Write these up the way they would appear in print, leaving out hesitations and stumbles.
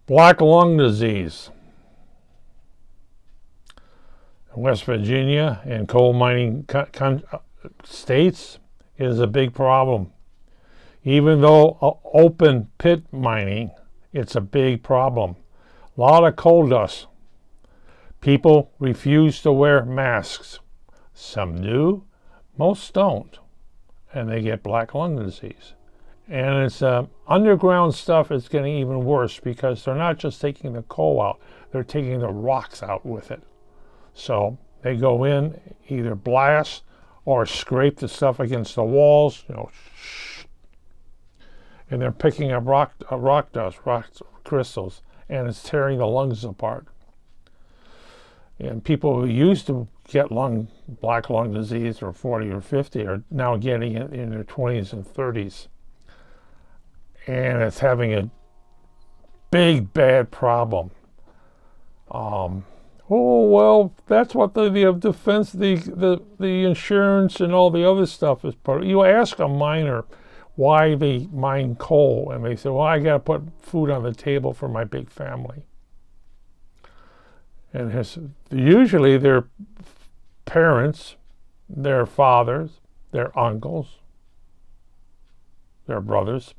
Black lung disease. In West Virginia and coal mining states is a big problem. Even though open pit mining, it's a big problem. A lot of coal dust. People refuse to wear masks. Some do, most don't, and they get black lung disease. And it's underground stuff is getting even worse because they're not just taking the coal out, they're taking the rocks out with it. So they go in, either blast or scrape the stuff against the walls, and they're picking up rock dust, rock crystals, and it's tearing the lungs apart. And people who used to get black lung disease or 40 or 50 are now getting it in their 20s and 30s. And it's having a big, bad problem. That's what the defense, the insurance and all the other stuff is part of. You ask a miner why they mine coal, and they say, well, I got to put food on the table for my big family. And usually their parents, their fathers, their uncles, their brothers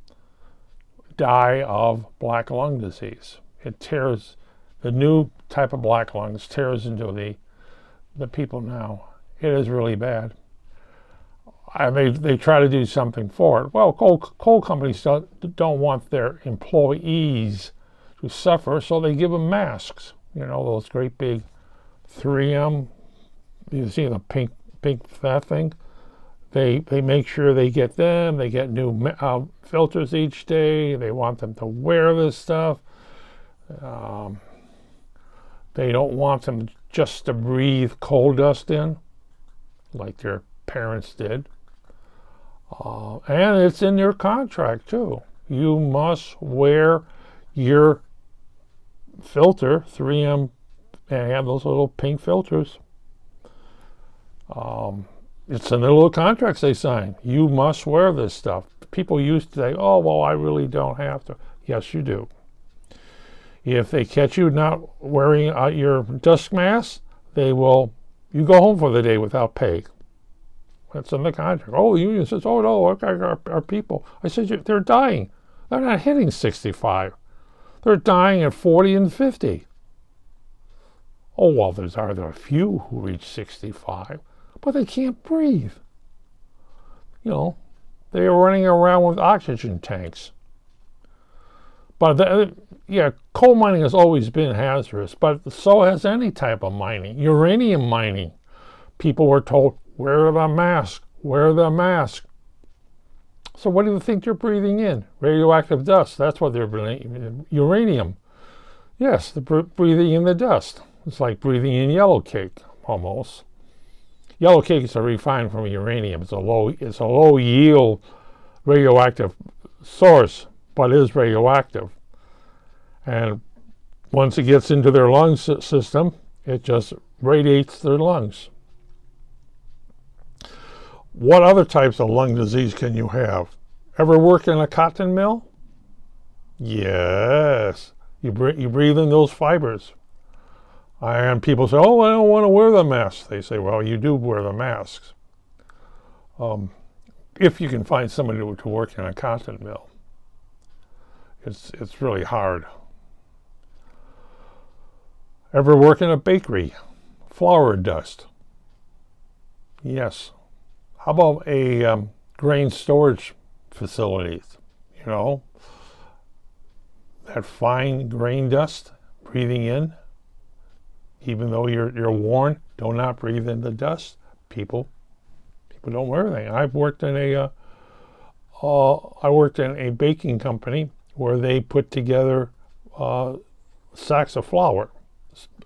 die of black lung disease. It tears, the new type of black lungs tears into the people now. It is really bad. They try to do something for it. Well, coal companies don't want their employees to suffer, so they give them masks. Those great big 3M, you see the pink that thing? They make sure they get them. They get new filters each day. They want them to wear this stuff. They don't want them just to breathe coal dust in, like their parents did. And it's in their contract, too. You must wear your filter, 3M, and have those little pink filters. It's in the little contracts they sign. You must wear this stuff. People used to say, oh, well, I really don't have to. Yes, you do. If they catch you not wearing your dust mask, you go home for the day without pay. That's in the contract. Oh, the union says, oh, no, okay, our people. I said, they're dying. They're not hitting 65. They're dying at 40 and 50. Oh, well, there are a few who reach 65, but they can't breathe. They are running around with oxygen tanks. But coal mining has always been hazardous, but so has any type of mining. Uranium mining, people were told, wear the mask, wear the mask. So what do you think they're breathing in? Radioactive dust, that's what they're breathing. Uranium, yes, they're breathing in the dust. It's like breathing in yellow cake, almost. Yellow cakes are refined from uranium. It's a low yield radioactive source, but it is radioactive. And once it gets into their lung system, it just radiates their lungs. What other types of lung disease can you have? Ever work in a cotton mill? Yes. You breathe in those fibers. And people say, oh, I don't want to wear the mask. They say, well, you do wear the masks. If you can find somebody to work in a cotton mill. It's really hard. Ever work in a bakery? Flour dust. Yes. How about a grain storage facilities? That fine grain dust, breathing in. Even though you're warned, do not breathe in the dust. People don't wear anything. I worked in a baking company where they put together sacks of flour,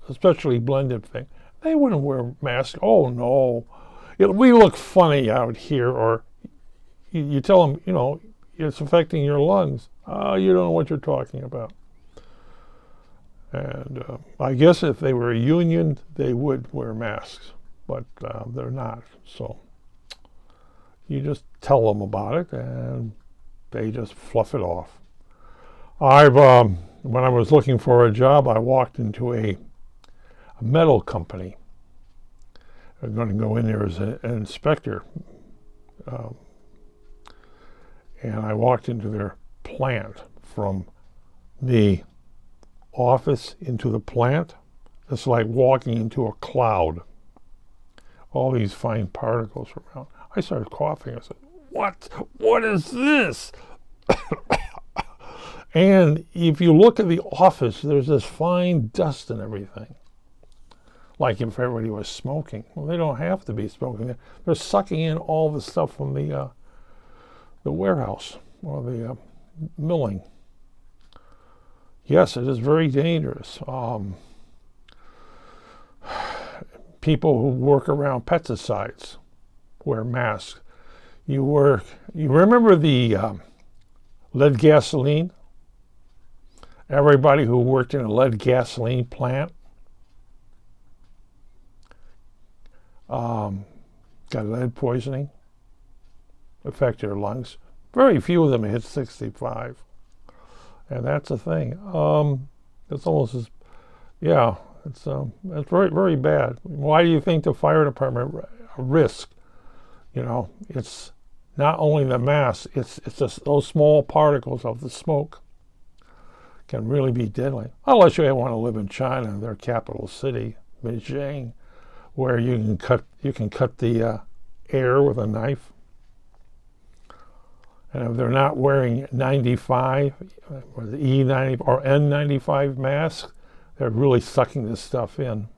especially blended thing. They wouldn't wear masks. Oh no, we look funny out here. Or you tell them, it's affecting your lungs. You don't know what you're talking about. And I guess if they were a union, they would wear masks, but they're not. So you just tell them about it, and they just fluff it off. I've when I was looking for a job, I walked into a metal company. I'm going to go in there as an inspector. Um, and I walked into their plant. From the office into the plant, it's like walking into a cloud. All these fine particles around. I started coughing. I said, "What? What is this?" And if you look at the office, there's this fine dust and everything. Like if everybody was smoking. Well, they don't have to be smoking. They're sucking in all the stuff from the warehouse or the milling. Yes, it is very dangerous. People who work around pesticides wear masks. You remember the lead gasoline? Everybody who worked in a lead gasoline plant got lead poisoning, affected their lungs. Very few of them hit 65. And that's the thing. It's almost as, yeah, it's very, very bad. Why do you think the fire department risk? You know, it's not only the mass, it's just those small particles of the smoke can really be deadly. Unless you want to live in China, their capital city, Beijing, where you can cut the air with a knife. And if they're not wearing 95 or the E90 or N95 masks, they're really sucking this stuff in.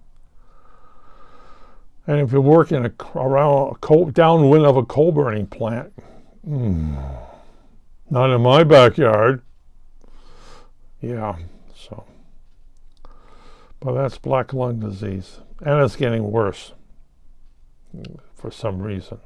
And if you're working around downwind of a coal burning plant, not in my backyard. Yeah, so. But that's black lung disease. And it's getting worse for some reason.